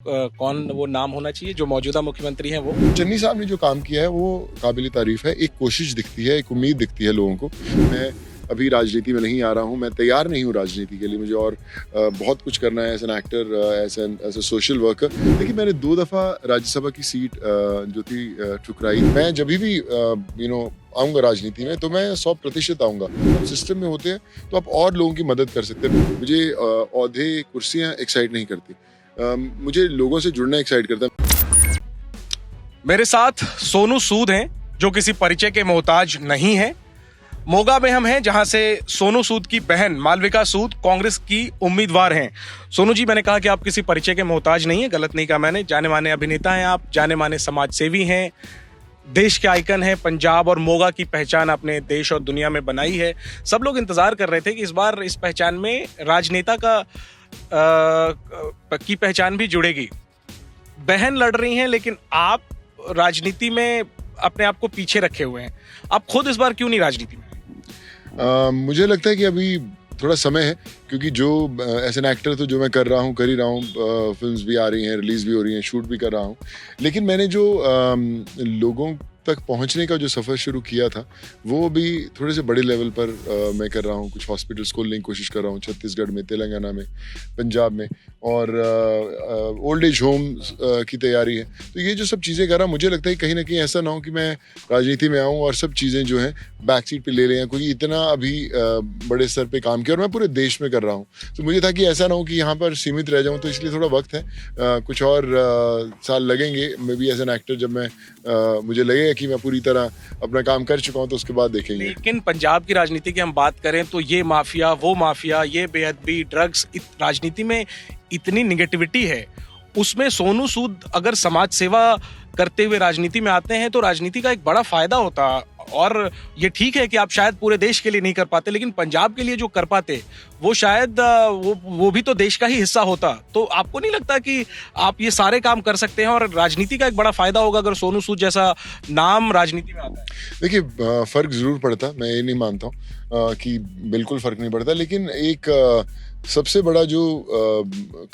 कौन वो नाम होना चाहिए जो मौजूदा मुख्यमंत्री हैं वो? चन्नी साहब ने जो काम किया है वो काबिल तारीफ है। एक कोशिश दिखती है, एक उम्मीद दिखती है लोगों को। मैं अभी राजनीति में नहीं आ रहा हूँ, मैं तैयार नहीं हूँ राजनीति के लिए। मुझे और बहुत कुछ करना है as an actor, as a social worker. लेकिन मैंने 2 दफ़ा राज्यसभा की सीट जो थी ठुकराई। मैं जब भी आऊँगा राजनीति में तो मैं 100% आऊँगा। आप सिस्टम में होते हैं तो आप और लोगों की मदद कर सकते हैं। मुझे ओहदे कुर्सियाँ एक्साइट नहीं करती, मुझे लोगों से जुड़ना एक्साइट करता है। मेरे साथ सोनू सूद हैं जो किसी परिचय के मोहताज नहीं है। मोगा में हम हैं जहां से सोनू सूद की बहन मालविका सूद कांग्रेस की उम्मीदवार हैं। सोनू जी, मैंने कहा कि आप किसी परिचय के मोहताज नहीं है, गलत नहीं कहा मैंने। जाने माने अभिनेता हैं आप, जाने माने समाज सेवी हैं, देश के आइकन हैं। पंजाब और मोगा की पहचान आपने देश और दुनिया में बनाई है। सब लोग इंतजार कर रहे थे कि इस बार इस पहचान में राजनेता की पहचान भी जुड़ेगी। बहन लड़ रही हैं लेकिन आप राजनीति में अपने आप को पीछे रखे हुए हैं। आप खुद इस बार क्यों नहीं राजनीति में? मुझे लगता है कि अभी थोड़ा समय है, क्योंकि जो एज एन एक्टर तो जो मैं कर रहा हूँ, फिल्म्स भी आ रही हैं, रिलीज भी हो रही हैं, शूट भी कर रहा हूँ। लेकिन मैंने जो लोगों तक पहुंचने का जो सफ़र शुरू किया था वो भी थोड़े से बड़े लेवल पर मैं कर रहा हूँ। कुछ हॉस्पिटल्स खोलने की कोशिश कर रहा हूँ छत्तीसगढ़ में, तेलंगाना में, पंजाब में, और ओल्ड एज होम की तैयारी है। तो ये जो सब चीज़ें कर रहा हूँ, मुझे लगता है कहीं ना कहीं ऐसा ना हो कि मैं राजनीति में आऊँ और सब चीज़ें जो हैं बैक सीट पर ले लें, क्योंकि इतना अभी बड़े स्तर पर काम किया और मैं पूरे देश में कर रहा हूँ। तो मुझे था कि ऐसा ना हो कि यहाँ पर सीमित रह जाऊँ, तो इसलिए थोड़ा वक्त है, कुछ और साल लगेंगे may be as an actor. जब मैं मुझे लगेगा कि मैं पूरी तरह अपना काम कर चुका हूं तो उसके बाद देखेंगे। लेकिन पंजाब की राजनीति की हम बात करें तो ये माफिया, वो माफिया, ये बेअदबी, ड्रग्स, राजनीति में इतनी निगेटिविटी है। उसमें सोनू सूद अगर समाज सेवा करते हुए राजनीति में आते हैं तो राजनीति का एक बड़ा फायदा होता। और ये ठीक है कि आप शायद पूरे देश के लिए नहीं कर पाते, लेकिन पंजाब के लिए जो कर पाते वो शायद वो भी तो देश का ही हिस्सा होता। तो आपको नहीं लगता कि आप ये सारे काम कर सकते हैं और राजनीति का एक बड़ा फायदा होगा अगर सोनू सूद जैसा नाम राजनीति में आता है? देखिए, फर्क जरूर पड़ता, मैं ये नहीं मानता हूँ कि बिल्कुल फर्क नहीं पड़ता। लेकिन एक सबसे बड़ा जो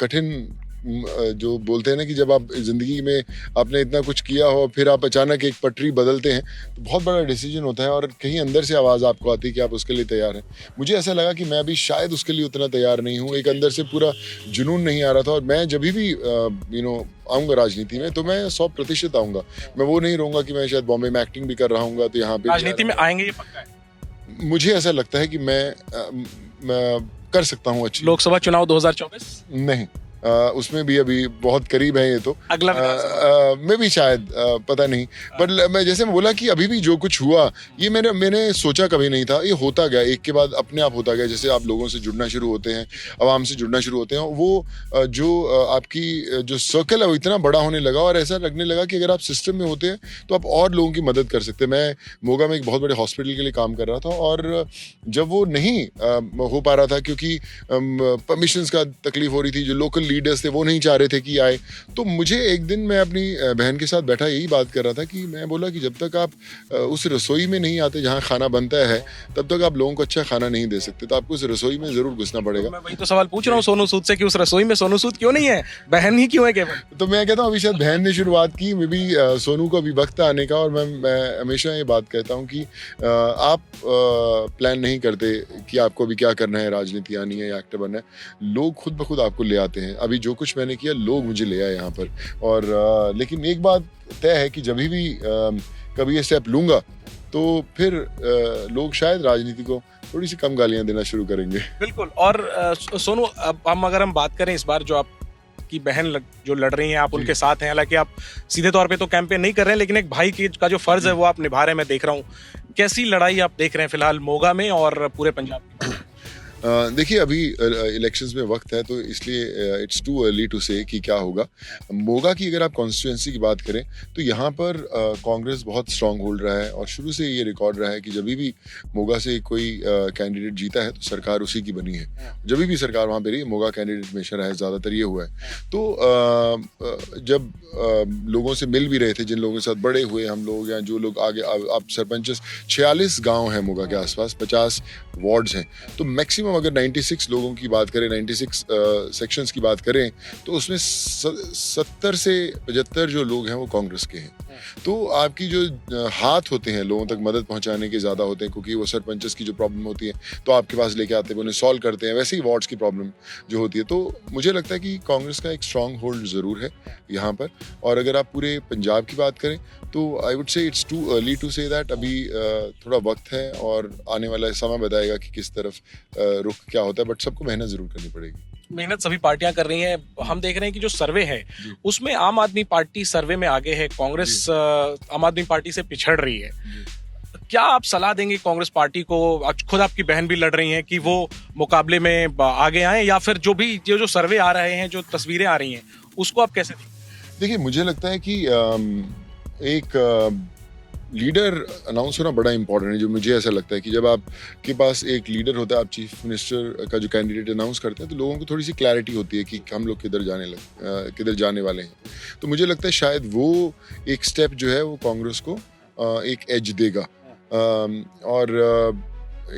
कठिन जो बोलते हैं ना कि जब आप जिंदगी में आपने इतना कुछ किया हो फिर आप अचानक एक पटरी बदलते हैं तो बहुत बड़ा डिसीजन होता है, और कहीं अंदर से आवाज़ आपको आती है कि आप उसके लिए तैयार हैं। मुझे ऐसा लगा कि मैं अभी शायद उसके लिए उतना तैयार नहीं हूँ, एक अंदर से पूरा जुनून नहीं आ रहा था। और मैं जब भी आऊँगा राजनीति में तो मैं 100% आऊँगा। मैं वो नहीं रहूँगा कि मैं शायद बॉम्बे में एक्टिंग भी कर रहा हूँ तो यहाँ पे राजनीति में आएंगे, ये पक्का है? मुझे ऐसा लगता है कि मैं कर सकता हूँ अच्छी। लोकसभा चुनाव 2024 नहीं, उसमें भी अभी बहुत करीब है ये तो। अगला मैं भी शायद पता नहीं, पर मैं जैसे बोला कि अभी भी जो कुछ हुआ ये मैंने सोचा कभी नहीं था। ये होता गया, एक के बाद अपने आप होता गया। जैसे आप लोगों से जुड़ना शुरू होते हैं, आवाम से जुड़ना शुरू होते हैं, वो जो आपकी जो सर्कल है वो इतना बड़ा होने लगा और ऐसा लगने लगा कि अगर आप सिस्टम में होते हैं तो आप और लोगों की मदद कर सकते हैं। मैं मोगा में एक बहुत बड़े हॉस्पिटल के लिए काम कर रहा था, और जब वो नहीं हो पा रहा था क्योंकि परमिशंस का तकलीफ हो रही थी, जो लोकल लीडर्स थे वो नहीं चाह रहे थे कि आए, तो मुझे एक दिन मैं अपनी बहन के साथ बैठा यही बात कर रहा था कि मैं बोला कि जब तक आप उस रसोई में नहीं आते जहाँ खाना बनता है तब तक आप लोगों को अच्छा खाना नहीं दे सकते। तो आपको उस रसोई में जरूर घुसना पड़ेगा। मैं वही तो सवाल पूछ रहा हूँ सोनू सूद से कि उस रसोई में सोनू सूद क्यों नहीं है, बहन ही क्यों है केवल? तो मैं कहता हूँ अभी शायद बहन ने शुरुआत की, मे बी सोनू को अभी वक्त आने का। और मैं हमेशा ये बात कहता हूँ कि आप प्लान नहीं करते कि आपको अभी क्या करना है, राजनीति आनी है या एक्टर बनना है। लोग खुद ब खुद आपको ले आते हैं। अभी जो कुछ मैंने किया लोग मुझे ले आए यहाँ पर। और लेकिन एक बात तय है कि जब भी कभी ये स्टेप लूंगा तो फिर लोग शायद राजनीति को थोड़ी सी कम गालियां देना शुरू करेंगे। बिल्कुल। और सोनू, अब अगर हम बात करें इस बार जो आपकी बहन जो लड़ रही हैं, आप उनके साथ हैं, हालांकि आप सीधे तौर पे तो कैंपेन नहीं कर रहे हैं, लेकिन एक भाई का जो फर्ज है वो आप निभा रहे हैं, मैं देख रहा हूँ। कैसी लड़ाई आप देख रहे हैं फिलहाल मोगा में और पूरे पंजाब में? देखिए, अभी इलेक्शंस में वक्त है तो इसलिए इट्स टू अर्ली टू से कि क्या होगा। मोगा की अगर आप कॉन्स्टिट्यूंसी की बात करें तो यहाँ पर कांग्रेस बहुत स्ट्रांग होल्ड रहा है, और शुरू से ये रिकॉर्ड रहा है कि जब भी मोगा से कोई कैंडिडेट जीता है तो सरकार उसी की बनी है। जब भी सरकार वहाँ पे रही, मोगा कैंडिडेट हमेशा रहा है, ज़्यादातर ये हुआ है। तो जब लोगों से मिल भी रहे थे, जिन लोगों के साथ बड़े हुए हम लोग, या जो लोग आगे आप सरपंच, 46 गाँव हैं मोगा के आसपास, 50 वार्ड्स हैं, तो मैक्सिमम अगर 96 लोगों की बात करें, 96 सेक्शंस की बात करें, तो उसमें 70 से 75 जो लोग हैं वो कांग्रेस के हैं। तो आपकी जो हाथ होते हैं लोगों तक मदद पहुंचाने के ज़्यादा होते हैं, क्योंकि वो सरपंचस की जो प्रॉब्लम होती है तो आपके पास लेके आते हैं, उन्हें सॉल्व करते हैं। वैसे ही वार्ड्स की प्रॉब्लम जो होती है, तो मुझे लगता है कि कांग्रेस का एक स्ट्रॉन्ग होल्ड ज़रूर है यहाँ पर। और अगर आप पूरे पंजाब की बात करें तो I would say it's too early to say that. अभी थोड़ा वक्त है और आने वाला समय बताएगा कि किस तरफ रुख क्या होता है, बट सबको मेहनत ज़रूर करनी पड़ेगी। मेहनत सभी पार्टियां कर रही हैं। हम देख रहे हैं कि जो सर्वे है उसमें आम आदमी पार्टी सर्वे में आगे है, कांग्रेस आम आदमी पार्टी से पिछड़ रही है। क्या आप सलाह देंगे कांग्रेस पार्टी को? आज खुद आपकी बहन भी लड़ रही हैं कि वो मुकाबले में आगे आए, या फिर जो सर्वे आ रहे हैं, जो तस्वीरें आ रही हैं, उसको आप कैसे देखें? देखिए, मुझे लगता है कि एक लीडर अनाउंस होना बड़ा इंपॉर्टेंट है। जो मुझे ऐसा लगता है कि जब आपके पास एक लीडर होता है, आप चीफ मिनिस्टर का जो कैंडिडेट अनाउंस करते हैं, तो लोगों को थोड़ी सी क्लैरिटी होती है कि हम लोग किधर जाने वाले हैं। तो मुझे लगता है शायद वो एक स्टेप जो है वो कांग्रेस को एक एज देगा। और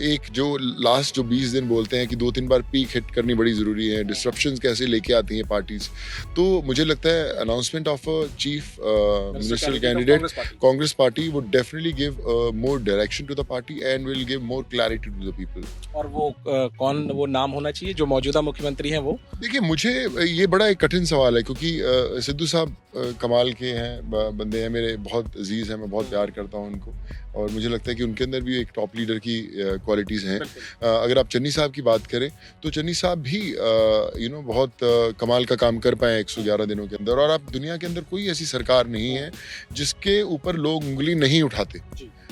एक जो लास्ट जो 20 दिन बोलते हैं कि 2-3 बार पीक हिट करनी बड़ी ज़रूरी है, डिस्ट्रप्शंस कैसे लेके आती हैं पार्टीज, तो मुझे लगता है announcement of a chief minister candidate Congress party would definitely give more direction to the party and will give more clarity to the people. और वो कौन वो नाम होना चाहिए जो मौजूदा मुख्यमंत्री हैं वो? देखिए, मुझे ये बड़ा एक कठिन सवाल है, क्योंकि सिद्धू साहब कमाल के हैं, बंदे हैं, मेरे बहुत अजीज हैं, मैं बहुत प्यार करता हूँ उनको, और मुझे लगता है कि उनके अंदर भी एक टॉप लीडर की क्वालिटीज़ हैं। अगर आप चन्नी साहब की बात करें तो चन्नी साहब भी बहुत कमाल का काम कर पाए 111 दिनों के अंदर। और आप दुनिया के अंदर कोई ऐसी सरकार नहीं है जिसके ऊपर लोग उंगली नहीं उठाते।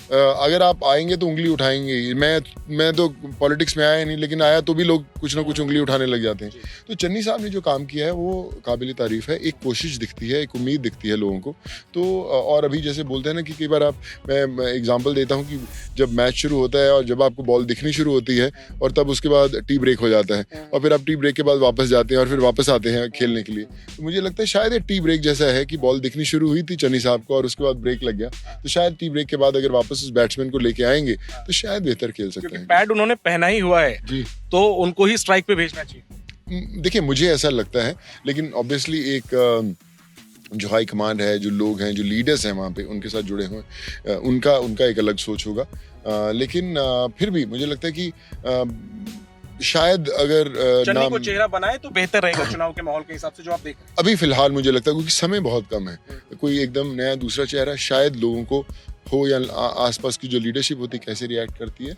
अगर आप आएंगे तो उंगली उठाएंगे। मैं तो पॉलिटिक्स में आया नहीं, लेकिन आया तो भी लोग कुछ ना कुछ उंगली उठाने लग जाते हैं। तो चन्नी साहब ने जो काम किया है वो काबिल तारीफ है। एक कोशिश दिखती है, एक उम्मीद दिखती है लोगों को। तो और अभी जैसे बोलते हैं ना कि कई बार मैं एग्जांपल देता हूँ कि जब मैच शुरू होता है और जब आपको बॉल दिखनी शुरू होती है और तब उसके बाद टी ब्रेक हो जाता है, और फिर आप टी ब्रेक के बाद वापस जाते हैं और फिर वापस आते हैं खेलने के लिए। तो मुझे लगता है शायद ये टी ब्रेक जैसा है कि बॉल दिखनी शुरू हुई थी चन्नी साहब को और उसके बाद ब्रेक लग गया। तो शायद टी ब्रेक के बाद अगर वापस उस बैट्समैन को लेके आएंगे तो शायद बेहतर खेल सकते हैं। पैड उन्होंने पहना ही हुआ है जी, तो उनको ही स्ट्राइक पे भेजना चाहिए। देखिए, मुझे ऐसा लगता है, लेकिन ऑब्वियसली एक जो हाई कमांड है, जो लोग हैं, जो लीडर्स हैं वहाँ पे, उनके साथ जुड़े हुए, उनका एक अलग सोच होगा। लेकिन फिर भी मुझे लगता है कि शायद अगर चन्नी को चेहरा बनाए तो बेहतर रहेगा चुनाव के माहौल के हिसाब से, जो आप देख रहे हैं अभी फिलहाल मुझे लगता है, क्योंकि समय बहुत कम है, कोई एकदम नया दूसरा चेहरा शायद लोगों को हो, या आसपास की जो लीडरशिप होती है कैसे रिएक्ट करती है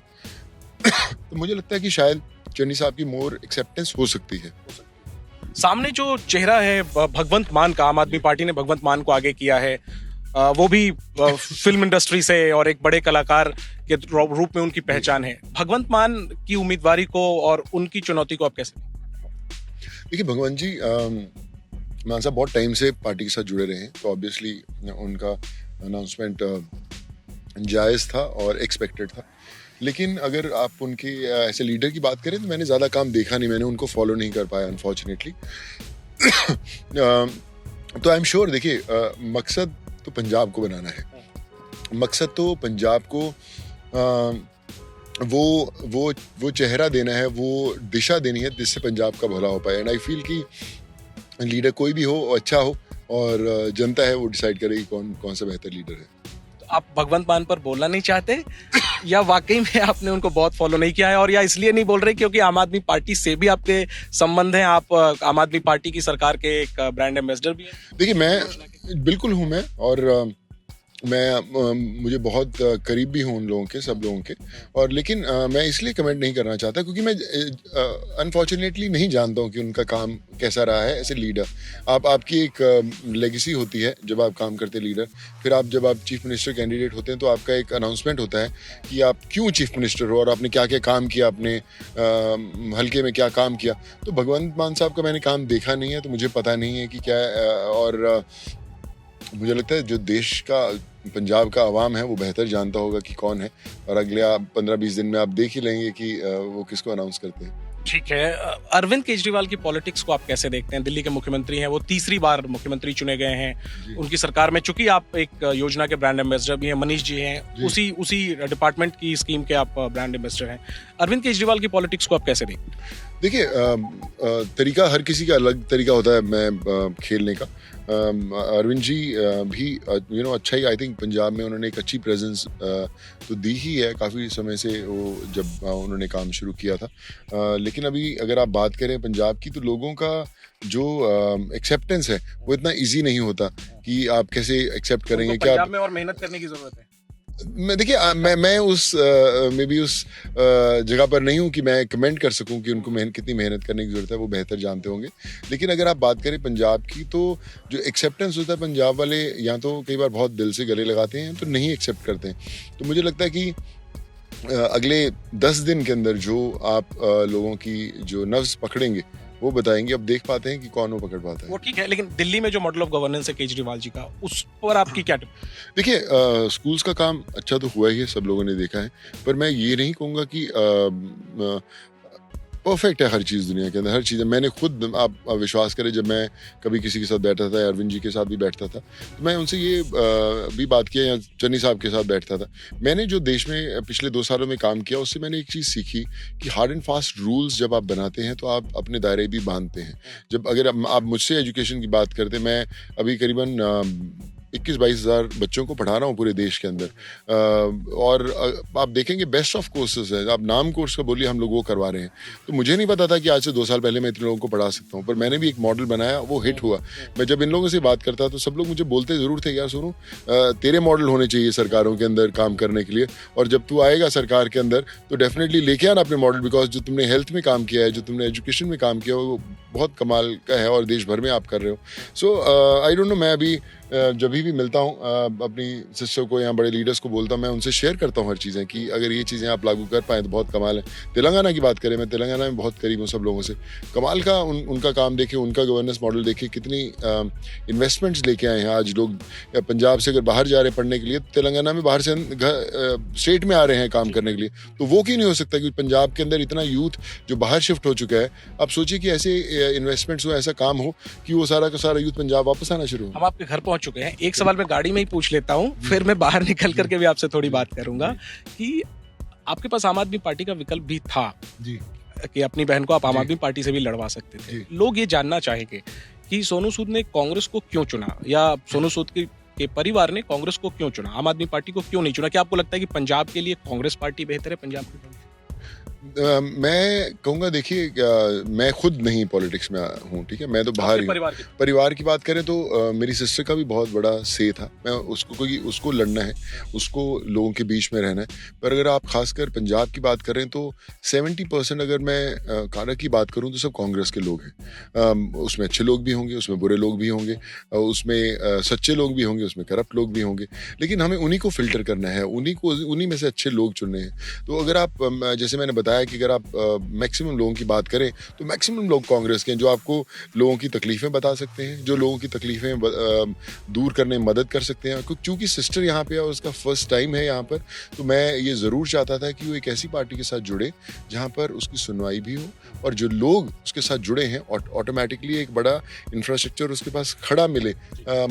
तो मुझे लगता है कि शायद चन्नी साहब की मोर एक्सेप्टेंस हो सकती है। सामने जो चेहरा है भगवंत मान का, आम आदमी पार्टी ने भगवंत मान को आगे किया है, वो भी फिल्म इंडस्ट्री से और एक बड़े कलाकार के रूप में उनकी पहचान है। भगवंत मान की उम्मीदवारी को और उनकी चुनौती को आप कैसे? देखिए, भगवंत जी मान साहब बहुत टाइम से पार्टी के साथ जुड़े रहे हैं, तो ऑब्वियसली उनका अनाउंसमेंट जायज़ था और एक्सपेक्टेड था। लेकिन अगर आप उनके ऐसे लीडर की बात करें तो मैंने ज़्यादा काम देखा नहीं, मैंने उनको फॉलो नहीं कर पाया अनफॉर्चुनेटली। तो आई एम श्योर, देखिए, मकसद तो पंजाब को बनाना है, मकसद तो पंजाब को वो चेहरा देना है, वो दिशा देनी है जिससे पंजाब का भला हो पाए। एंड आई फील कि लीडर कोई भी हो अच्छा हो, और जनता है वो डिसाइड करेगी कौन सा बेहतर लीडर है। तो आप भगवंत मान पर बोलना नहीं चाहते या वाकई में आपने उनको बहुत फॉलो नहीं किया है, और या इसलिए नहीं बोल रहे क्योंकि आम आदमी पार्टी से भी आपके संबंध हैं, आप आम आदमी पार्टी की सरकार के एक ब्रांड एम्बेसडर भी हैं? देखिए, मैं बिल्कुल हूँ, मैं और मुझे बहुत करीब भी हूँ उन लोगों के, सब लोगों के, और लेकिन मैं इसलिए कमेंट नहीं करना चाहता क्योंकि मैं अनफॉर्चुनेटली नहीं जानता हूँ कि उनका काम कैसा रहा है एज ए लीडर। आपकी एक लेगेसी होती है जब आप काम करते लीडर, फिर जब आप चीफ मिनिस्टर कैंडिडेट होते हैं तो आपका एक अनाउंसमेंट होता है कि आप क्यों चीफ मिनिस्टर हो और आपने क्या क्या काम किया, अपने हल्के में क्या काम किया। तो भगवंत मान साहब का मैंने काम देखा नहीं है, तो मुझे पता नहीं है कि क्या और मुझे लगता है जो देश का, पंजाब का आवाम है वो बेहतर जानता होगा कि कौन है, और अगले 15-20 दिन में आप देख ही लेंगे कि वो किसको अनाउंस करते हैं। ठीक है, अरविंद केजरीवाल की पॉलिटिक्स को आप कैसे देखते हैं? दिल्ली के मुख्यमंत्री हैं, वो तीसरी बार मुख्यमंत्री चुने गए हैं उनकी सरकार में, चूंकि आप एक योजना के ब्रांड एम्बेसडर भी हैं, मनीष जी हैं, उसी डिपार्टमेंट की स्कीम के आप ब्रांड एम्बेसडर हैं। अरविंद केजरीवाल की पॉलिटिक्स को आप कैसे देखते हैं? देखिए तरीका हर किसी का अलग तरीका होता है मैं खेलने का। अरविंद जी भी अच्छा ही आई थिंक पंजाब में उन्होंने एक अच्छी प्रेजेंस तो दी ही है काफ़ी समय से वो जब उन्होंने काम शुरू किया था। लेकिन अभी अगर आप बात करें पंजाब की तो लोगों का जो एक्सेप्टेंस है वो इतना इजी नहीं होता कि आप कैसे एक्सेप्ट करेंगे क्या पंजाब में और मेहनत करने की जरूरत है। मैं देखिए मैं उस मे बी उस जगह पर नहीं हूँ कि मैं कमेंट कर सकूँ कि उनको कितनी मेहनत करने की ज़रूरत है, वो बेहतर जानते होंगे। लेकिन अगर आप बात करें पंजाब की तो जो एक्सेप्टेंस होता है पंजाब वाले या तो कई बार बहुत दिल से गले लगाते हैं तो नहीं एक्सेप्ट करते हैं। तो मुझे लगता है कि अगले 10 दिन के अंदर जो आप लोगों की जो नर्व्स पकड़ेंगे वो बताएंगे। अब देख पाते हैं कि कौन वो पकड़ पाता है। वो ठीक है, लेकिन दिल्ली में जो मॉडल ऑफ गवर्नेंस है केजरीवाल जी का, उस पर आपकी क्या टिप्पणी? देखिए स्कूल्स का काम अच्छा तो हुआ ही है, सब लोगों ने देखा है, पर मैं ये नहीं कहूँगा कि परफेक्ट है हर चीज़ दुनिया के अंदर, हर चीज़ है। मैंने खुद आप विश्वास करें जब मैं कभी किसी के साथ बैठा था, अरविंद जी के साथ भी बैठता था, तो मैं उनसे ये भी बात किया या चन्नी साहब के साथ बैठता था। मैंने जो देश में पिछले 2 सालों में काम किया उससे मैंने एक चीज़ सीखी कि हार्ड एंड फास्ट रूल्स जब आप बनाते हैं तो आप अपने दायरे भी बांधते हैं। जब अगर आप मुझसे एजुकेशन की बात करते, मैं अभी करीबन 21-22 हज़ार बच्चों को पढ़ा रहा हूँ पूरे देश के अंदर, और आप देखेंगे बेस्ट ऑफ कोर्सेज है। आप नाम कोर्स का बोलिए, हम लोग वो करवा रहे हैं। तो मुझे नहीं पता था कि आज से 2 साल पहले मैं इतने लोगों को पढ़ा सकता हूँ, पर मैंने भी एक मॉडल बनाया, वो हिट हुआ। मैं जब इन लोगों से बात करता तो सब लोग मुझे बोलते ज़रूर थे, यार सुनो तेरे मॉडल होने चाहिए सरकारों के अंदर काम करने के लिए, और जब तू आएगा सरकार के अंदर तो डेफिनेटली लेके आना अपने मॉडल, बिकॉज जो तुमने हेल्थ में काम किया है, जो तुमने एजुकेशन में काम किया है, वो बहुत कमाल का है और देश भर में आप कर रहे हो। सो आई डोंट नो, मैं अभी जब भी मिलता हूँ अपनी सिस्टर को या बड़े लीडर्स को बोलता हूँ, मैं उनसे शेयर करता हूँ हर चीज़ें कि अगर ये चीज़ें आप लागू कर पाएँ तो बहुत कमाल है। तेलंगाना की बात करें, मैं तेलंगाना में बहुत करीब हूँ सब लोगों से, कमाल का उनका काम देखे, उनका गवर्नेंस मॉडल देखे, कितनी इन्वेस्टमेंट्स लेके आए हैं। आज लोग पंजाब से अगर बाहर जा रहे हैं पढ़ने के लिए, तेलंगाना में बाहर से स्टेट में आ रहे हैं काम करने के लिए, तो वो क्यों नहीं हो सकता? क्योंकि पंजाब के अंदर इतना यूथ जो बाहर शिफ्ट हो चुका है। आप सोचिए कि ऐसे इन्वेस्टमेंट्स हो, ऐसा काम हो कि वो सारा का सारा यूथ पंजाब वापस आना शुरू हो। हम आपके घर पहुंच चुके हैं। एक सवाल मैं गाड़ी में ही पूछ लेता हूं, फिर मैं बाहर निकल करके भी आपसे थोड़ी बात करूंगा कि आपके पास आम आदमी पार्टी का विकल्प भी था जी, कि अपनी बहन को आप आम आदमी पार्टी से भी लड़वा सकते थे। लोग ये जानना चाहेंगे कि सोनू सूद ने कांग्रेस को क्यों चुना, या सोनू सूद के परिवार ने कांग्रेस को क्यों चुना, आम आदमी पार्टी को क्यों नहीं चुना? क्या आपको लगता है कि पंजाब के लिए कांग्रेस पार्टी बेहतर है, पंजाब की? मैं कहूँगा देखिए, मैं खुद नहीं पॉलिटिक्स में हूँ, ठीक है, मैं तो बाहर ही। परिवार की बात करें तो मेरी सिस्टर का भी बहुत बड़ा से था। मैं उसको, क्योंकि उसको लड़ना है, उसको लोगों के बीच में रहना है। पर अगर आप खासकर पंजाब की बात करें तो 70% अगर मैं कारा की बात करूँ तो सब कांग्रेस के लोग हैं। उसमें अच्छे लोग भी होंगे, उसमें बुरे लोग भी होंगे, उसमें सच्चे लोग भी होंगे, उसमें करप्ट लोग भी होंगे, लेकिन हमें उन्हीं को फिल्टर करना है, उन्हीं में से अच्छे लोग चुनने हैं। तो अगर आप जैसे मैंने बताया कि अगर आप मैक्सिमम लोगों की बात करें तो मैक्सिमम लोग कांग्रेस के हैं, जो आपको लोगों की तकलीफें बता सकते हैं, जो लोगों की तकलीफें दूर करने में मदद कर सकते हैं। क्योंकि सिस्टर यहाँ पे है और उसका फर्स्ट टाइम है यहाँ पर, तो मैं ये ज़रूर चाहता था कि वो एक ऐसी पार्टी के साथ जुड़े जहाँ पर उसकी सुनवाई भी हो, और जो लोग उसके साथ जुड़े हैं ऑटोमेटिकली एक बड़ा इंफ्रास्ट्रक्चर उसके पास खड़ा मिले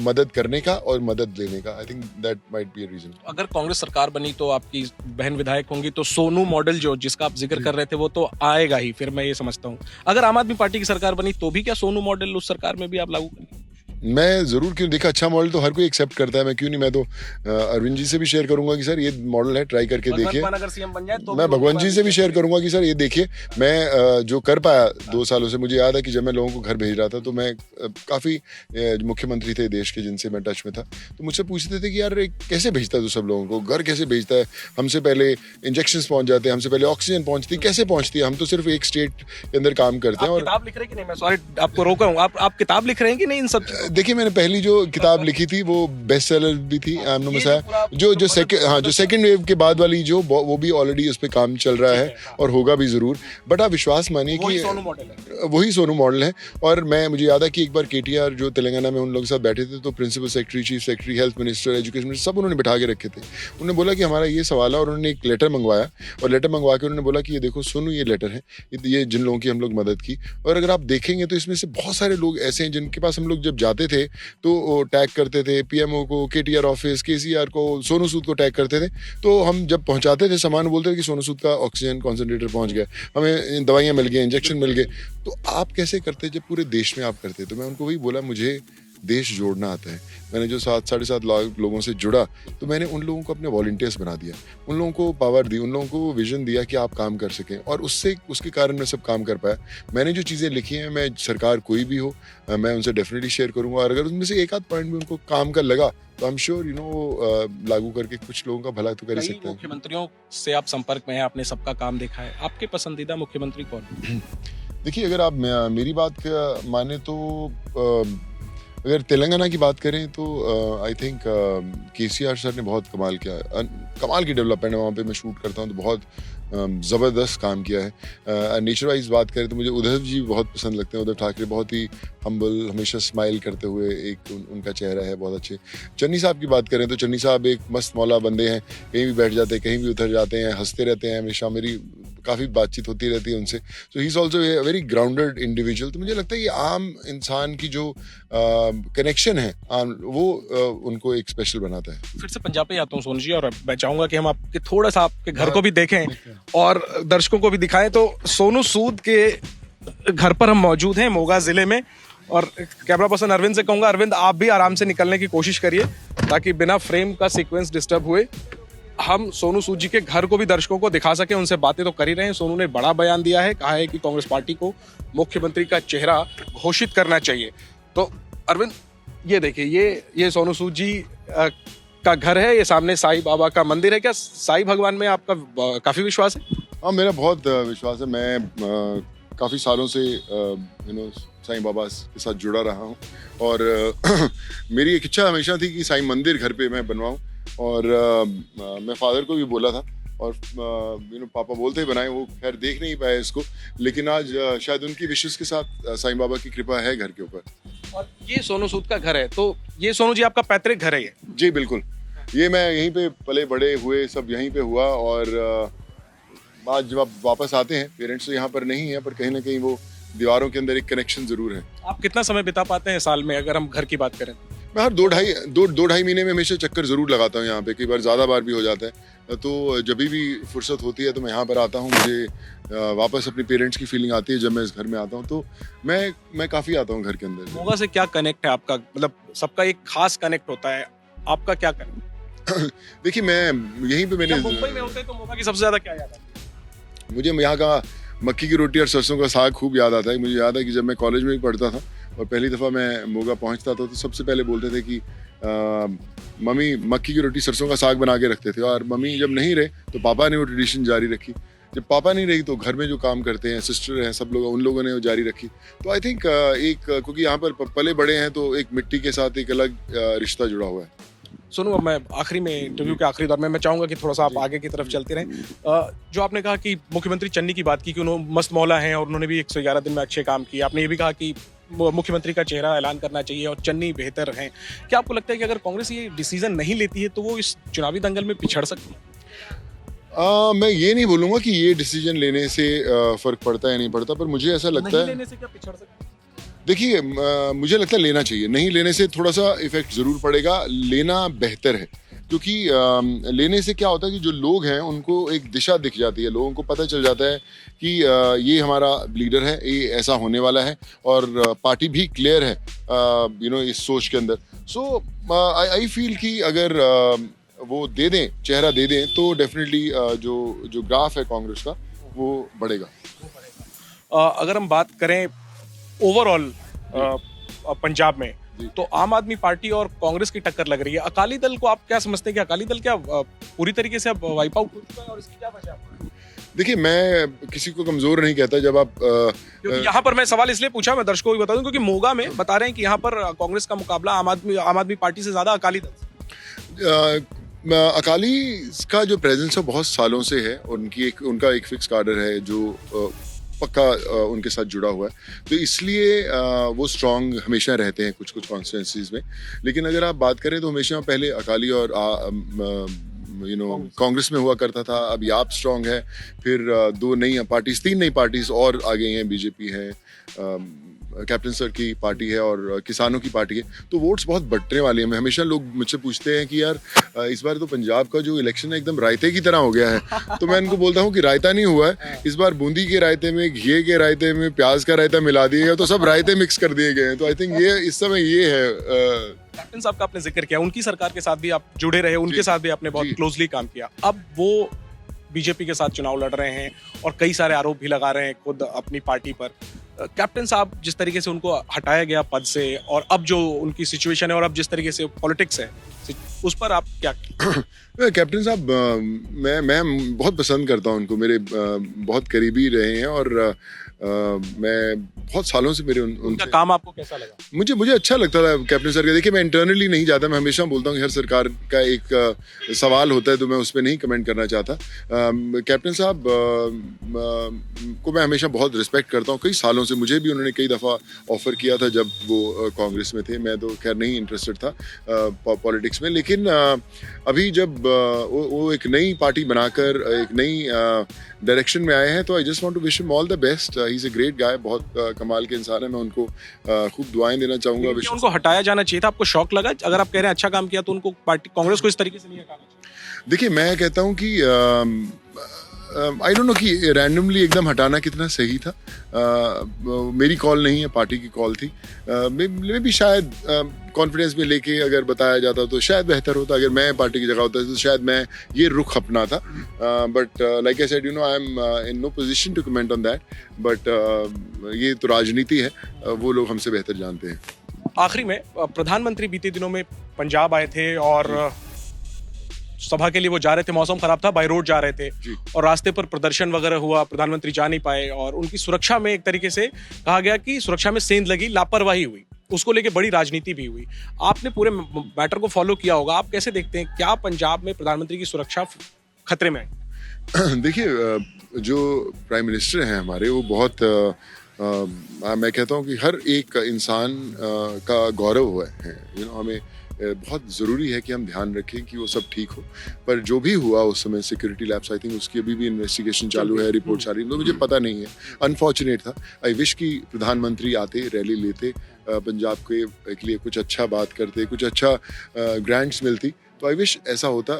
मदद करने का और मदद लेने का। I think that might be a reason. अगर कांग्रेस सरकार बनी तो आपकी बहन विधायक होंगी, तो सोनू मॉडल जो जिसका आप जिक्र कर रहे थे वो तो आएगा ही, फिर मैं ये समझता हूँ। अगर आम आदमी पार्टी की सरकार बनी तो भी क्या सोनू मॉडल उस सरकार में भी आप लागू करेंगे? मैं ज़रूर, क्यों, देखा अच्छा मॉडल तो हर कोई एक्सेप्ट करता है, मैं क्यों नहीं। मैं तो अरविंद जी से भी शेयर करूंगा कि सर ये मॉडल है, ट्राई करके देखिए। अगर सीएम बन जाए तो मैं भगवंत जी से भी शेयर करूंगा कि सर ये देखिए। मैं जो कर पाया 2 सालों से, मुझे याद है कि जब मैं लोगों को घर भेज रहा था तो मैं काफ़ी मुख्यमंत्री थे देश के जिनसे मैं टच में था, तो मुझसे पूछते थे कि यार कैसे भेजता है तू सब लोगों को, घर कैसे भेजता है? हमसे पहले इंजेक्शंस पहुंच जाते हैं, हमसे पहले ऑक्सीजन पहुंचती, कैसे पहुंचती है? हम तो सिर्फ एक स्टेट के अंदर काम करते हैं। और किताब लिख रहे हैं कि नहीं? मैं सॉरी आपको रोका हूँ, आप किताब लिख रहे हैं कि नहीं इन सब? देखिए, मैंने पहली जो किताब लिखी थी वो बेस्ट सेलर भी थी, आमनो मसाया, जो सेकंड वेव के बाद वाली जो वो भी ऑलरेडी उस पर काम चल रहा है और होगा भी जरूर। बट आप विश्वास मानिए कि वही सोनू मॉडल है। और मुझे याद है कि एक बार केटीआर जो तेलंगाना में उन लोगों के साथ बैठे थे, तो principal secretary, chief secretary, health minister, education minister, सब उन्होंने बिठा के रखे थे। उन्होंने बोला कि हमारा ये सवाल है, और उन्होंने एक लेटर मंगवाया, और लेटर मंगवा के उन्होंने बोला कि ये देखो सोनू, ये लेटर है, ये जिन लोगों की हम लोग मदद की। और अगर आप देखेंगे तो इसमें से बहुत सारे लोग ऐसे हैं जिनके पास हम लोग जब जाते जाते थे तो टैग करते थे पीएमओ को, केटीआर ऑफिस, केसीआर को, सोनू सूद को टैग करते थे। तो हम जब पहुंचाते थे सामान, बोलते थे कि सोनू सूद का ऑक्सीजन कॉन्सेंट्रेटर पहुंच गया, हमें दवाइयाँ मिल गई, इंजेक्शन मिल गए। तो आप कैसे करते जब पूरे देश में आप करते? तो मैं उनको वही बोला, मुझे देश जोड़ना आता है। मैंने जो 7-7.5 लाख लोगों से जुड़ा, तो मैंने उन लोगों को अपने वॉलंटियर्स बना दिया, उन लोगों को पावर दी, उन लोगों को विजन दिया कि आप काम कर सकें, और उसके कारण मैं सब काम कर पाया। मैंने जो चीज़ें लिखी हैं, मैं सरकार कोई भी हो, मैं उनसे डेफिनेटली शेयर करूंगा, और अगर उनमें से एक आध पॉइंट भी उनको काम का लगा तो आई एम श्योर लागू करके कुछ लोगों का भला तो कर ही सकते हैं। मुख्यमंत्रियों से आप संपर्क में हैं, आपने सबका काम देखा है, आपके पसंदीदा मुख्यमंत्री कौन? देखिए, अगर आप मेरी बात माने तो अगर तेलंगाना की बात करें तो आई थिंक केसीआर सर ने बहुत कमाल किया है, कमाल की डेवलपमेंट है। वहाँ पे मैं शूट करता हूँ तो बहुत ज़बरदस्त काम किया है। नेचर वाइज बात करें तो मुझे उद्धव जी बहुत पसंद लगते हैं। उद्धव ठाकरे बहुत ही हम्बल, हमेशा स्माइल करते हुए एक उनका चेहरा है, बहुत अच्छे। चन्नी साहब की बात करें तो चन्नी साहब एक मस्त मौला बंदे हैं, कहीं भी बैठ जाते हैं, कहीं भी उतर जाते हैं, हंसते रहते हैं, हमेशा मेरी काफ़ी बातचीत होती रहती है उनसे। So he is also a very grounded individual. तो मुझे लगता है कि आम इंसान की जो कनेक्शन है वो उनको एक स्पेशल बनाता है। फिर से पंजाब पे आता हूँ सोनू जी, और मैं चाहूंगा कि हम आपके थोड़ा सा आपके घर को भी देखें और दर्शकों को भी दिखाएं। तो सोनू सूद के घर पर हम मौजूद हैं मोगा जिले में, और कैमरा पर्सन अरविंद से कहूंगा, अरविंद आप भी आराम से निकलने की कोशिश करिए ताकि बिना फ्रेम का सीक्वेंस डिस्टर्ब हुए हम सोनू सूद जी के घर को भी दर्शकों को दिखा सके। उनसे बातें तो कर ही रहे हैं। सोनू ने बड़ा बयान दिया है, कहा है कि कांग्रेस पार्टी को मुख्यमंत्री का चेहरा घोषित करना चाहिए। तो अरविंद, ये देखिए, ये सोनू सूद जी का घर है, ये सामने साईं बाबा का मंदिर है। क्या साईं भगवान में आपका काफी विश्वास है? हाँ, मेरा बहुत विश्वास है। मैं काफ़ी सालों से साईं बाबा के साथ जुड़ा रहा हूँ, और मेरी एक इच्छा हमेशा थी कि साईं मंदिर घर पे मैं बनवाऊँ, और मैं फादर को भी बोला था, और पापा बोलते ही बनाए, वो खैर देख नहीं पाए इसको, लेकिन आज शायद उनकी विशेष के साथ साईं बाबा की कृपा है घर के ऊपर। और ये सोनू सूद का घर है, तो ये सोनू जी आपका पैतृक घर है ये? जी बिल्कुल, ये मैं यहीं पे पले बड़े हुए, सब यहीं पे हुआ, और आज जब आप वापस आते हैं, पेरेंट्स तो यहाँ पर नहीं है, पर कहीं ना कहीं वो दीवारों के अंदर एक कनेक्शन जरूर है। आप कितना समय बिता पाते हैं साल में, अगर हम घर की बात करें? मैं हर दो ढाई महीने में हमेशा चक्कर जरूर लगाता हूँ यहाँ पे, कई बार ज़्यादा बार भी हो जाता है। तो जब भी फुर्सत होती है तो मैं यहाँ पर आता हूँ। मुझे वापस अपने पेरेंट्स की फीलिंग आती है जब मैं इस घर में आता हूँ, तो मैं काफ़ी आता हूँ घर के अंदर। मोगा से क्या कनेक्ट है आपका? मतलब सबका एक खास कनेक्ट होता है, आपका क्या कनेक्ट? देखिए, मैं यहीं पे मैंने मुंबई में होते तो मोगा की सबसे ज्यादा क्या याद आता है? मुझे यहाँ का मक्की की रोटी और सरसों का साग खूब याद आता है। मुझे याद है कि जब मैं कॉलेज में भी पढ़ता था और पहली दफ़ा मैं मोगा पहुँचता था, तो सबसे पहले बोलते थे कि मम्मी मक्की की रोटी सरसों का साग बना के रखते थे, और मम्मी जब नहीं रहे तो पापा ने वो ट्रेडिशन जारी रखी। जब पापा नहीं रही तो घर में जो काम करते हैं, सिस्टर हैं, सब लोग, उन लोगों ने वो जारी रखी। तो आई थिंक क्योंकि यहाँ पर पले बड़े हैं, तो एक मिट्टी के साथ एक अलग रिश्ता जुड़ा हुआ है। सुनो, अब मैं आखिरी में, इंटरव्यू के आखिरी दौर में मैं चाहूंगा कि थोड़ा सा आप आगे की तरफ चलते रहें। जो आपने कहा कि मुख्यमंत्री चन्नी की बात की कि उन्होंने मस्त मौला हैं और उन्होंने भी 111 दिन में अच्छे काम किए। आपने ये भी कहा कि मुख्यमंत्री का चेहरा ऐलान करना चाहिए और चन्नी बेहतर हैं। क्या आपको लगता है कि अगर कांग्रेस ये डिसीजन नहीं लेती है तो वो इस चुनावी दंगल में पिछड़ सकती है? मैं ये नहीं बोलूँगा कि ये डिसीजन लेने से फ़र्क पड़ता है या नहीं पड़ता, पर मुझे ऐसा लगता नहीं है, लेने से क्या पिछड़ सकती है? देखिए, मुझे लगता है लेना चाहिए। नहीं लेने से थोड़ा सा इफेक्ट ज़रूर पड़ेगा, लेना बेहतर है। क्योंकि लेने से क्या होता है कि जो लोग हैं उनको एक दिशा दिख जाती है, लोगों को पता चल जाता है कि ये हमारा लीडर है, ये ऐसा होने वाला है, और पार्टी भी क्लियर है इस सोच के अंदर। सो आई फील कि अगर वो दे दें, चेहरा दे दें, तो डेफिनेटली जो ग्राफ है कांग्रेस का वो बढ़ेगा। अगर हम बात करें ओवरऑल पंजाब में, तो आम आदमी पार्टी और कांग्रेस की टक्कर लग रही है। अकाली दल को आप क्या समझते हैं कि अकाली दल क्या पूरी तरीके से अब वाइप आउट हो चुका है, और इसकी क्या वजह है? देखिए, मैं किसी को कमजोर नहीं कहता। जब आप क्योंकि यहाँ पर मैं सवाल इसलिए पूछा, मैं दर्शकों को भी बता दूं, क्योंकि मोगा में बता रहे हैं कि यहाँ पर कांग्रेस का मुकाबला आम आदमी पार्टी से ज्यादा अकाली दल। अकाली का जो प्रेजेंस है बहुत सालों से है, उनका एक फिक्स कार्डर है जो पक्का उनके साथ जुड़ा हुआ है, तो इसलिए वो स्ट्रांग हमेशा रहते हैं कुछ कॉन्स्टिट्यूंसीज में। लेकिन अगर आप बात करें तो हमेशा पहले अकाली और कांग्रेस में हुआ करता था। अभी आप स्ट्रांग है, फिर तीन नई पार्टीज और आ गई हैं, बीजेपी है, कैप्टन सर की पार्टी है और किसानों की पार्टी है, तो वोट्स बहुत बंटने वाले हैं। हमेशा लोग मुझसे पूछते हैं कि यार इस बार तो पंजाब का जो इलेक्शन है एकदम रायते की तरह हो गया है। तो मैं उनको बोलता हूँ कि रायता नहीं हुआ है, इस बार बूंदी के रायते में, घी के रायते में प्याज का रायता मिला दिए गया, तो सब रायते मिक्स कर दिए गए हैं। तो आई थिंक ये इस समय ये है। कैप्टन साहब का आपने जिक्र किया, उनकी सरकार के साथ भी आप जुड़े रहे, उनके साथ भी आपने बहुत जी। क्लोजली काम किया। अब वो बीजेपी के साथ चुनाव लड़ रहे हैं और कई सारे आरोप भी लगा रहे हैं खुद अपनी पार्टी पर। कैप्टन साहब जिस तरीके से उनको हटाया गया पद से, और अब जो उनकी सिचुएशन है और अब जिस तरीके से पॉलिटिक्स है, उस पर आप क्या? कैप्टन साहब मैं बहुत पसंद करता हूं उनको, मेरे बहुत करीबी रहे हैं और मैं बहुत सालों से मेरे उनका उनसे काम आपको कैसा लगा? मुझे अच्छा लगता था कैप्टन सर का। देखिए, मैं इंटरनली नहीं जाता, मैं हमेशा बोलता हूँ कि हर सरकार का एक सवाल होता है, तो मैं उस पर नहीं कमेंट करना चाहता। कैप्टन साहब को मैं हमेशा बहुत रिस्पेक्ट करता हूँ। कई सालों से मुझे भी उन्होंने कई दफ़ा ऑफर किया था जब वो कांग्रेस में थे। मैं तो खैर नहीं इंटरेस्टेड था पॉलिटिक्स में, लेकिन अभी जब वो एक नई पार्टी बनाकर एक नई डायरेक्शन में आए हैं, तो I just want to wish him all the best. He is a great guy, बहुत कमाल के इंसान है। मैं उनको खूब दुआएं देना चाहूँगा। क्या उनको हटाया जाना चाहिए था? आपको शौक लगा? अगर आप कह रहे हैं अच्छा काम किया, तो उनको पार्टी कांग्रेस को इस तरीके से नहीं हटाना चाहिए? देखिए, मैं कहता हूँ कि आई डोंट नो कि रैंडमली एकदम हटाना कितना सही था। मेरी कॉल नहीं है, पार्टी की कॉल थी। मैं भी शायद कॉन्फिडेंस में लेके अगर बताया जाता तो शायद बेहतर होता। अगर मैं पार्टी की जगह होता तो शायद मैं ये रुख अपना था। But like I said, you know, I am in no position to comment on that. But ये तो राजनीति है, वो लोग हमसे बेहतर जानते हैं। आखिरी में, प्रधानमंत्री बीते दिनों में पंजाब आए थे और सभा के लिए वो जा रहे थे, मौसम खराब था, बाय रोड जा रहे थे जी। और रास्ते पर प्रदर्शन वगैरह हुआ, प्रधानमंत्री जा नहीं पाए और उनकी सुरक्षा में एक तरीके से कहा गया कि सुरक्षा में सेंध लगी, लापरवाही हुई, उसको लेके बड़ी राजनीति भी हुई। आपने पूरे मैटर को फॉलो किया होगा, आप कैसे देखते हैं, क्या पंजाब में प्रधानमंत्री की सुरक्षा खतरे में है? देखिए, जो प्राइम मिनिस्टर हैं हमारे, वो बहुत मैं कहता हूँ कि हर एक इंसान का गौरव है। यू नो, हमें बहुत ज़रूरी है कि हम ध्यान रखें कि वो सब ठीक हो। पर जो भी हुआ उस समय सिक्योरिटी लैप्स, आई थिंक उसकी अभी भी इन्वेस्टिगेशन चालू है, रिपोर्ट आ रही है, तो मुझे पता नहीं है। अनफॉर्चुनेट था। आई विश कि प्रधानमंत्री आते, रैली लेते, पंजाब के लिए कुछ अच्छा बात करते, कुछ अच्छा ग्रांट्स मिलती, तो आई विश ऐसा होता।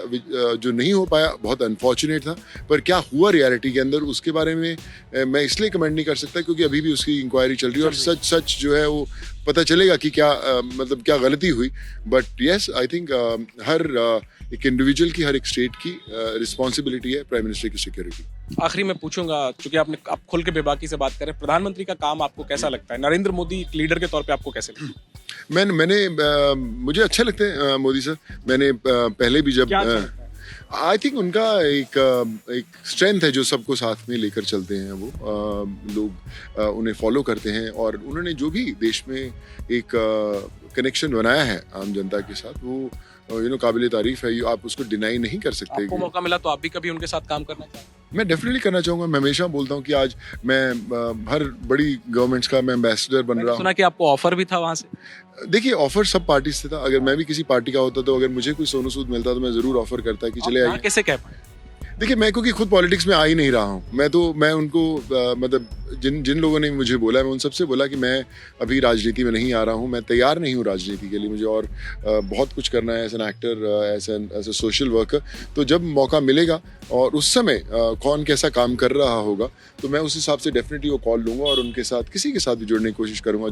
जो नहीं हो पाया, बहुत अनफॉर्चुनेट था। पर क्या हुआ रियलिटी के अंदर, उसके बारे में मैं इसलिए कमेंट नहीं कर सकता क्योंकि अभी भी उसकी इंक्वायरी चल रही है और सच जो है वो पता चलेगा कि क्या मतलब क्या गलती हुई। बट यस, आई थिंक हर एक इंडिविजुअल की, हर एक स्टेट की रिस्पॉन्सिबिलिटी है प्राइम मिनिस्टर की सिक्योरिटी। आखिरी में पूछूंगा, चूंकि आप खुल के बेबाकी से बात करें, प्रधानमंत्री का काम आपको कैसा लगता है? नरेंद्र मोदी एक लीडर के तौर पे आपको कैसे लगता है? मुझे अच्छे लगते हैं मोदी सर। मैंने पहले भी जब आई थिंक उनका एक स्ट्रेंथ है जो सबको साथ में लेकर चलते हैं। वो लोग उन्हें फॉलो करते हैं और उन्होंने जो भी देश में एक कनेक्शन बनाया है आम जनता के साथ, वो यू नो काबिल तारीफ है। आप उसको डिनाई नहीं कर सकते। आपको मौका मिला तो आप भी कभी उनके साथ काम करना चाहेंगे? मैं डेफिनेटली करना चाहूँगा। मैं हमेशा बोलता हूँ कि आज मैं हर बड़ी गवर्नमेंट्स का मैं एम्बेसडर बन रहा हूँ। सुना कि आपको ऑफर भी था वहां से? देखिए, ऑफर सब पार्टी से था। अगर मैं भी किसी पार्टी का होता तो अगर मुझे कोई सोनू सूद मिलता तो मैं जरूर ऑफर करता कि चले आइए। कैसे कह पाए? देखिए, मैं क्योंकि खुद पॉलिटिक्स में आ ही नहीं रहा हूँ, मैं उनको मतलब जिन लोगों ने मुझे बोला, मैं उन सबसे बोला कि मैं अभी राजनीति में नहीं आ रहा हूँ, मैं तैयार नहीं हूँ राजनीति के लिए। मुझे और बहुत कुछ करना है as an actor, as a social worker. तो जब मौका मिलेगा और उस समय कौन कैसा काम कर रहा होगा, तो मैं उस हिसाब से डेफिनेटली वो कॉल लूंगा और उनके साथ, किसी के साथ भी जुड़ने की कोशिश करूंगा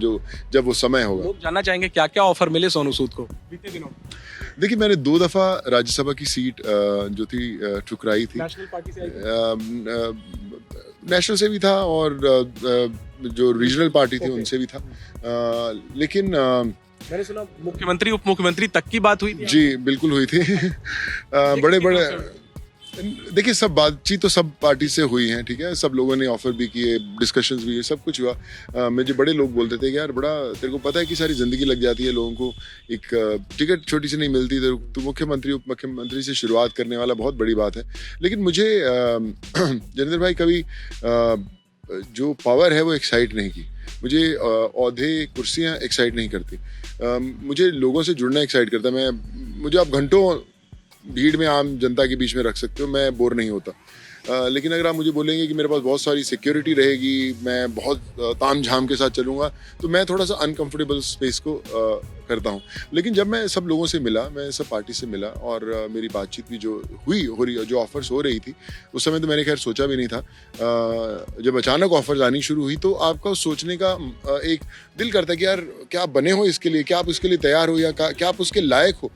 जब वो समय होगा। लोग जानना चाहेंगे क्या क्या ऑफर मिले सोनू सूद को बीते दिनों? देखिए, मैंने 2 दफ़ा राज्यसभा की सीट जो थी ठुकराई थी। नेशनल पार्टी से नेशनल से भी था और जो रीजनल पार्टी थी उनसे भी था। लेकिन मैंने सुना मुख्यमंत्री उप मुख्यमंत्री तक की बात हुई थी। जी, बिल्कुल हुई थी। बड़े देखिए, सब बातचीत तो सब पार्टी से हुई है, ठीक है। सब लोगों ने ऑफर भी किए, डिस्कशंस भी हुए, सब कुछ हुआ। मुझे बड़े लोग बोलते थे कि यार, बड़ा तेरे को पता है कि सारी जिंदगी लग जाती है लोगों को, एक टिकट छोटी सी नहीं मिलती, तो मुख्यमंत्री उप मुख्यमंत्री से शुरुआत करने वाला बहुत बड़ी बात है। लेकिन मुझे जनेंद्र भाई कभी जो पावर है वो एक्साइट नहीं की। मुझे औहदे, कुर्सियाँ एक्साइट नहीं करती। मुझे लोगों से जुड़ना एक्साइट करता है। मुझे आप घंटों भीड़ में, आम जनता के बीच में रख सकते हो, मैं बोर नहीं होता। लेकिन अगर आप मुझे बोलेंगे कि मेरे पास बहुत सारी सिक्योरिटी रहेगी, मैं बहुत ताम झाम के साथ चलूँगा, तो मैं थोड़ा सा अनकंफर्टेबल स्पेस को करता हूँ। लेकिन जब मैं सब लोगों से मिला, मैं सब पार्टी से मिला और मेरी बातचीत भी जो जो ऑफर्स हो रही थी, उस समय तो मैंने खैर सोचा भी नहीं था। जब अचानक ऑफर्स आनी शुरू हुई तो आपका सोचने का एक दिल करता है कि यार क्या आप बने हो इसके लिए, क्या आप उसके लिए तैयार हो या क्या आप उसके लायक हो।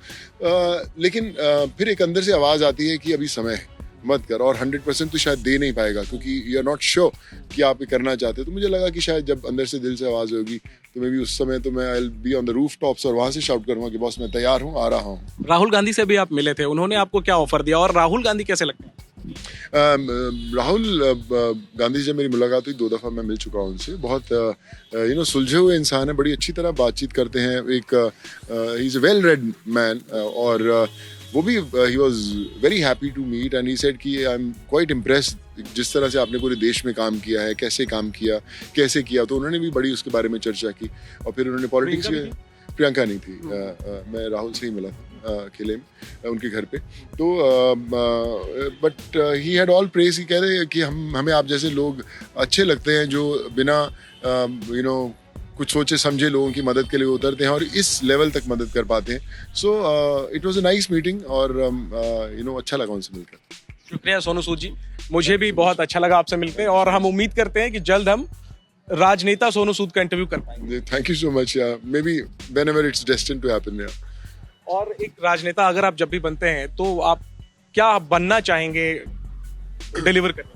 लेकिन फिर एक अंदर से आवाज़ आती है कि अभी समय है, मत कर, और 100% तो शायद दे नहीं पाएगा क्योंकि यू आर नॉट श्योर कि आप ये करना चाहते हो। तो मुझे लगा कि शायद जब अंदर से दिल से आवाज़ होगी तो मैं भी उस समय तो मैं I will be on the roof tops और वहाँ से शाउट करूँगा कि बॉस मैं तैयार हूँ, आ रहा हूँ। राहुल गांधी से भी आप मिले थे, उन्होंने आपको क्या ऑफर दिया और राहुल गांधी कैसे लगते हैं? राहुल गांधी से मेरी मुलाकात हुई, 2 दफ़ा मैं मिल चुका हूँ उनसे। बहुत सुलझे हुए इंसान है, बड़ी अच्छी तरह बातचीत करते हैं। एक he is a well read man और वो भी he was very happy to meet and he said कि आई एम क्वाइट इम्प्रेस्ड जिस तरह से आपने पूरे देश में काम किया है, कैसे काम किया, कैसे किया। तो उन्होंने भी बड़ी उसके बारे में चर्चा की और फिर उन्होंने पॉलिटिक्स में, प्रियंका नहीं थी, मैं राहुल से ही मिला था अकेले में उनके घर पे। तो but he had all praise. ही कह रहे कि हमें आप जैसे लोग अच्छे लगते हैं जो बिना कुछ सोचे समझे लोगों की मदद के लिए उतरते हैं और इस लेवल तक मदद कर पाते हैं। So it was a nice meeting और अच्छा लगा उनसे मिलकर। शुक्रिया सोनू सूद जी, मुझे भी बहुत अच्छा लगा आपसे मिलकर और हम उम्मीद करते हैं कि जल्द हम राजनेता सोनू सूद का इंटरव्यू कर पाएंगे। Thank you so much. May be whenever it's destined to happen. और एक राजनेता अगर आप जब भी बनते हैं तो आप क्या बनना चाहेंगे डिलीवर करने?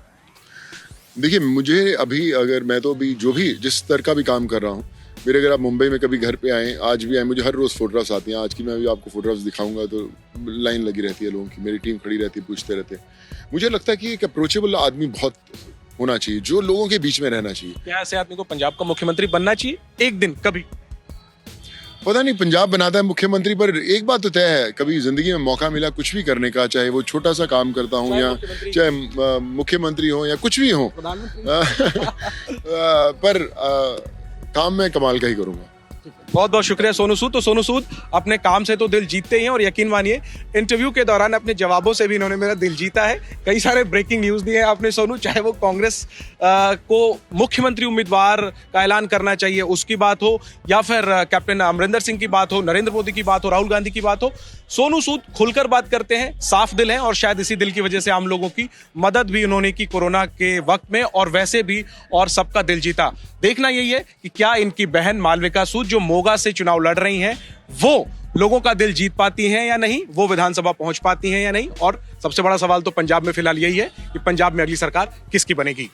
देखिए, मुझे अभी अगर मैं तो अभी जो भी जिस स्तर का भी काम कर रहा हूँ, मेरे अगर आप मुंबई में कभी घर पे आए, आज भी आए, मुझे हर रोज़ फोटोग्राफ्स आती हैं। आज की मैं भी आपको फोटोग्राफ्स दिखाऊंगा तो लाइन लगी रहती है लोगों की, मेरी टीम खड़ी रहती है, पूछते रहते हैं। मुझे लगता है कि एक अप्रोचेबल आदमी बहुत होना चाहिए, जो लोगों के बीच में रहना चाहिए। क्या ऐसे आदमी को पंजाब का मुख्यमंत्री बनना चाहिए एक दिन कभी? पता नहीं पंजाब बनाता है मुख्यमंत्री, पर एक बात तो तय है, कभी जिंदगी में मौका मिला कुछ भी करने का, चाहे वो छोटा सा काम करता हूँ या चाहे मुख्यमंत्री हो या कुछ भी हो, पर काम में कमाल का ही करूँगा। बहुत बहुत शुक्रिया सोनू सूद। तो सोनू सूद अपने काम से तो दिल जीतते ही हैं और यकीन मानिए इंटरव्यू के दौरान अपने जवाबों से भी इन्होंने मेरा दिल जीता है। कई सारे ब्रेकिंग न्यूज़ दिए हैं आपने सोनू, चाहे वो कांग्रेस को मुख्यमंत्री उम्मीदवार का ऐलान करना चाहिए उसकी बात हो या फिर कैप्टन अमरिंदर सिंह की बात हो, नरेंद्र मोदी की बात हो, राहुल गांधी की बात हो। सोनू सूद खुलकर बात करते हैं, साफ दिल हैं और शायद इसी दिल की वजह से आम लोगों की मदद भी उन्होंने की कोरोना के वक्त में और वैसे भी, और सबका दिल जीता। देखना यही है कि क्या इनकी बहन मालविका सूद जो मोगा से चुनाव लड़ रही हैं वो लोगों का दिल जीत पाती हैं या नहीं, वो विधानसभा पहुंच पाती हैं या नहीं। और सबसे बड़ा सवाल तो पंजाब में फिलहाल यही है कि पंजाब में अगली सरकार किसकी बनेगी।